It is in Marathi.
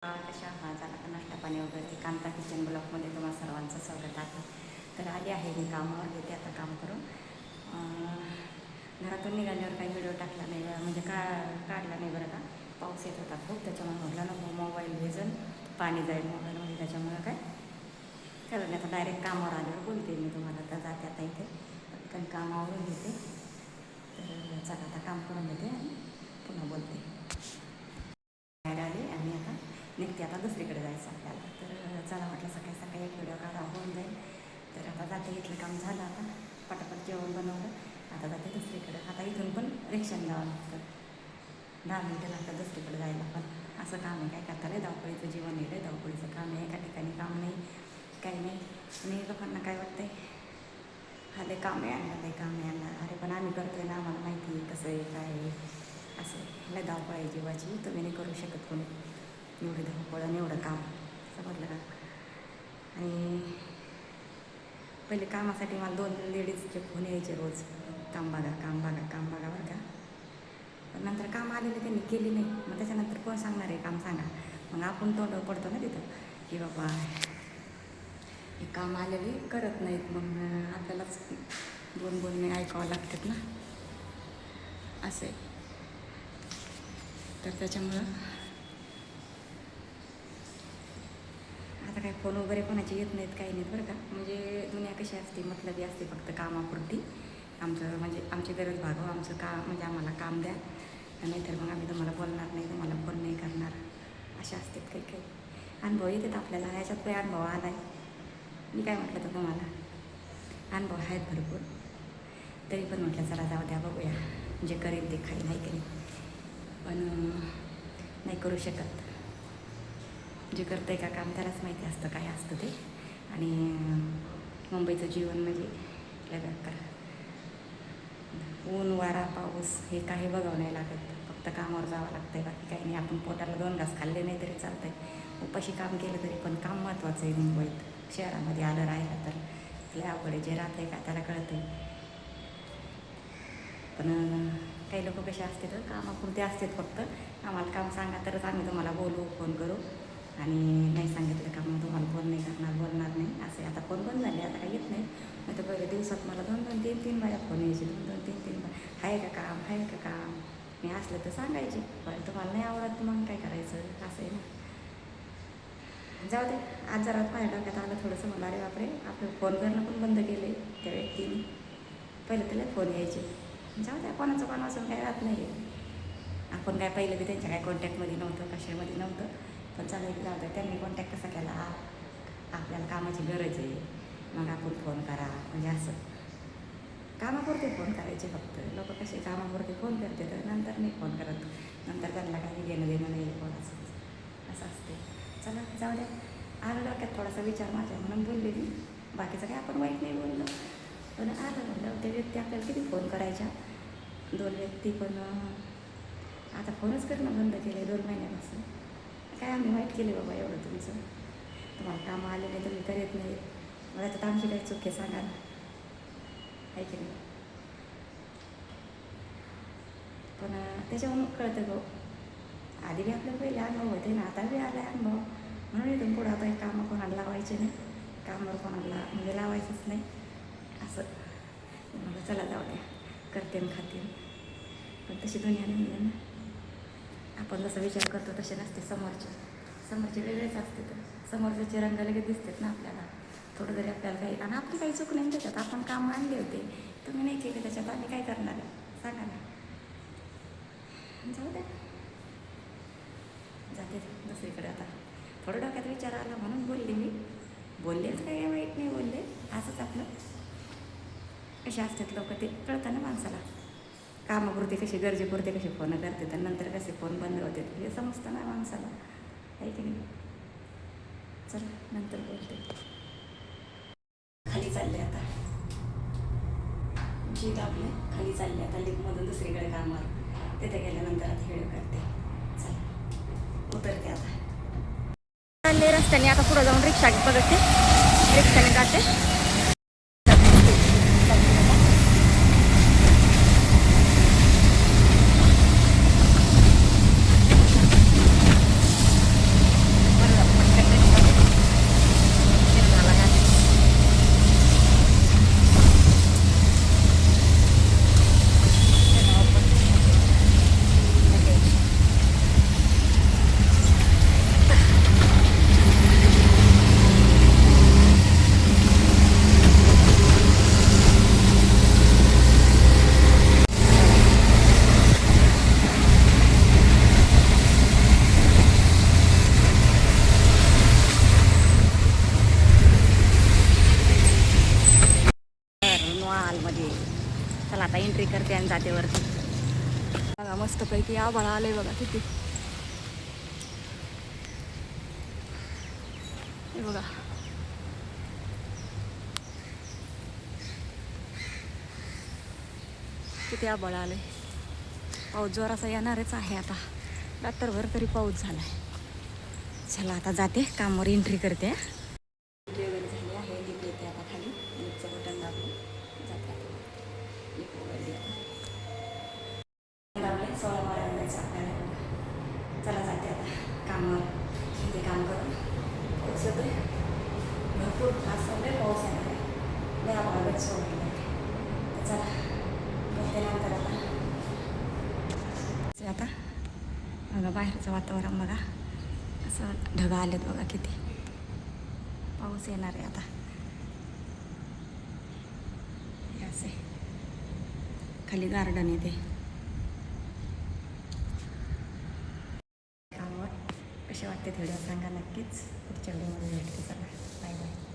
कशा आहात? झाला का नाश्ता पाणी वगैरे? कांता किचन ब्लॉगमध्ये तुम्हाला सर्वांचं स्वागत आहे. तर आली आहे मी कामावर, घेते आता काम करून. घरातून निघाल्यावर काही व्हिडिओ टाकला नाही, म्हणजे काढला नाही बरं का. पाऊस येत होता खूप, त्याच्यामुळे म्हटलं नको मोबाईल भिजल, पाणी जाईल मोबाईलमध्ये, त्याच्यामुळं काय कारण आता डायरेक्ट कामावर आल्यावर बोलते मी तुम्हाला. तर जाते आता इथे पटकन कामावरून घेते. तर चला आता काम करून घेते आणि पुन्हा बोलते. बाहेर आले आणि आता निघते, आता दुसरीकडे जायचं आपल्याला. तर चला म्हटलं सकाळी सकाळी एक व्हिडिओ काढा, होऊन जाईल. तर आता जाते, इथलं काम झालं, आता पटापट जेवण बनवलं, आता जाते दुसरीकडे. आता इथून पण रिक्षाने जावं लागतं, 10 मिनटं लागतात दुसरीकडे जायला. पण असं काम आहे, काय करता रे, धावपळीचं जीवन आहे, धावपळीचं काम आहे, एका ठिकाणी काम नाही, काही नाही. आणि लोकांना काय वाटतंय, हा लय काम आहे आणलं, लय काम आहे आणलं. अरे पण आम्ही करतोय ना, आम्हाला माहिती आहे कसं आहे, काय आहे. असं लय धावपळ आहे जीवाची, तुम्ही नाही करू शकत कोणी एवढी धावपळ आणि एवढं काम, समजलं का. आणि पहिले कामासाठी मला 2 लेडीजचे फोन यायचे रोज, काम बघा काम बघा काम बघा बरं का. पण नंतर काम आलेलं त्यांनी केली नाही, मग त्याच्यानंतर कोण सांगणार आहे काम, सांगा. मग आपण तोंड पडतो ना तिथं की बाबा हे काम आलेले करत नाहीत, मग आपल्यालाच दोन बोलणे ऐकावं लागतात ना, असे. तर त्याच्यामुळं आता काय फोन वगैरे कोणाचे येत नाहीत, काही नाहीत बरं का. म्हणजे दुनिया कशी असते, मतलबी असते, फक्त कामापुरती. आमचं म्हणजे आमची गरज भागव, आमचं काम म्हणजे आम्हाला काम द्या, नाहीतर मग आम्ही तुम्हाला बोलणार नाही, तुम्हाला फोन नाही करणार, अशा असतात काही काही. अनुभव येतात आपल्याला, ह्याच्यात काही अनुभव आला आहे. मी काय म्हटलं तर तुम्हाला अनुभव आहेत भरपूर, तरी पण म्हटलं चला जाऊ द्या, बघूया, जे करेल ते खाईल, नाही करेल. पण नाही करू शकत, जे करतं आहे का काम त्यालाच माहिती असतं काय असतं ते. आणि मुंबईचं जीवन म्हणजे लय बेकार, ऊन वारा पाऊस हे काही बघावं नाही लागत, फक्त कामावर जावं लागतं आहे, बाकी काही नाही. आपण पोटाला 2 घास खाल्ले नाही तरी चालतं आहे, उपाशी काम केलं तरी, पण काम महत्त्वाचं आहे. मुंबईत शहरामध्ये आलं राहिलं तर लय अवघड आहे, जे राहतं आहे का त्याला कळतं आहे. पण काही लोक कसे असते तर कामापुरते असतात, फक्त आम्हाला काम सांगा तरच आम्ही तुम्हाला बोलू, फोन करू, आणि नाही सांगितलं का मग तुम्हाला फोन नाही करणार, बोलणार नाही, असे. आता फोन बंद झाले, आता काही येत नाही. नाही तर पहिले दिवसात मला 2-2, 3-3 बाया फोन यायचे, 2-2, 3-3 बाया, आहे का काम, आहे का काम. मी असलं तर सांगायचे, पण तुम्हाला नाही आवडत मग काय करायचं, असं आहे ना. जाऊ दे, आज जरा माझ्या डोक्यात आलं थोडंसं, मला अरे बापरे, आपलं फोन करणं पण बंद केले त्या व्यक्तीने. पहिले त्याला फोन यायचे, जाऊ द्या, कोणाचं कोणाचं काही राहत नाही आहे. आपण काय पहिलं बी त्यांच्या काय कॉन्टॅक्टमध्ये नव्हतं, कशामध्ये नव्हतं, पण चालेल, जाऊ द्या. त्यांनी कॉन्टॅक्ट कसा केला, आपल्याला कामाची गरज आहे, मग आपण फोन करा, म्हणजे असं कामापुरते फोन करायचे फक्त. लोक कसे कामापुरते फोन करते, तर नंतर नाही फोन करत, नंतर त्यांना काही घेणं देणं नाही कोणाचं, असं असते. चला जाऊ द्या, आलं डोक्यात थोडासा विचार माझ्या, म्हणून बोलले मी. बाकीचं काय आपण वाईट नाही बोललो, पण आलं म्हणलं त्या व्यक्ती आपल्याला किती फोन करायच्या, 2 व्यक्ती, पण आता फोनच करणं बंद केलं आहे 2 महिन्यापासून. काय आम्ही वाईट केले बाबा एवढं तुमचं, तुम्हाला कामं आले नाही, तुम्ही करत नाही, मग त्याच्यात आमची काही चूक आहे सांगा ना, आहे की नाही. पण त्याच्यावरून कळतं गो, आधी बी आपल्याला पहिले अनुभव होते ना, आता बी आला अनुभव, म्हणून इथून पुढं आता एक कामं कोणाला लावायचे नाही, कामावर कोणाला म्हणजे लावायचंच नाही, असं. मग चला जाऊ द्या, करते आणि खाते. पण तशी दुनिया नाही आहे ना, आपण जसं विचार करतो तसे नसते समोरचे वेगळेच असते. तर समोरचे रंग लगेच दिसतात ना आपल्याला, थोडं जरी आपल्याला काही, आणि आपली काही चूक नाही त्याच्यात, आपण कामं आणले होते, तुम्ही नाही केले, त्याच्यात आम्ही काय करणार आहे सांगा ना. जाऊ द्या, जाते दुसरीकडे. आता थोडं डोक्यात विचार आला म्हणून बोलले मी, बोललेच काही वाईट नाही बोलले, असंच आपलं. कसे असतात लोक ते कळतं ना माणसाला, कामापुरते कसे, गरजेपुरते कसे फोन करतात, आणि नंतर कसे फोन बंद होते हे समजतं ना माणसाला, आहे की नाही. चला नंतर बोलते. खाली चालले आता, जीत आपले खाली चालले आता, लिफ्टमधून दुसरीकडे कामावर, तिथे गेल्यानंतर आता व्हिडिओ करते. चला उतरते आता, चालले रस्त्याने. आता पुढं जाऊन रिक्षा बघते, रिक्षाने जाते. आता एंट्री करते आणि जाते वरती. बघा मस्तपैकी आभाळ आलंय बघा किती. हे बघा किती आभाळ आलंय. पाऊस जोराचा येणारच आहे आता. रात्रभर तरी पाऊस झालाय. चला आता जाते कामावर एंट्री करते. एंट्री वगैरे झाली आहे. लिफ्ट येते आता खाली. लिफ्टचं बटन दाबलं जाते आता. लिफ्ट उघडली आता. दाबले 16 माळ्यावर जायचं आपल्याला. चला जाते आता कामावर. इथे काम करून पाऊस येतोय भरपूर. आज सगळे पाऊस येणार आहे. लय आभाळ सोडलेलं आहे. चला बघते नंतर आता. बघा बाहेरचं वातावरण बघा असं ढग आलेत बघा किती. पाऊस येणार आहे आता. हे असे खाली गार्डन येते. कामावर कसे वाटते व्हिडिओ सांगा नक्कीच. पुढच्या व्हिडिओमध्ये भेटते. चला बाय बाय.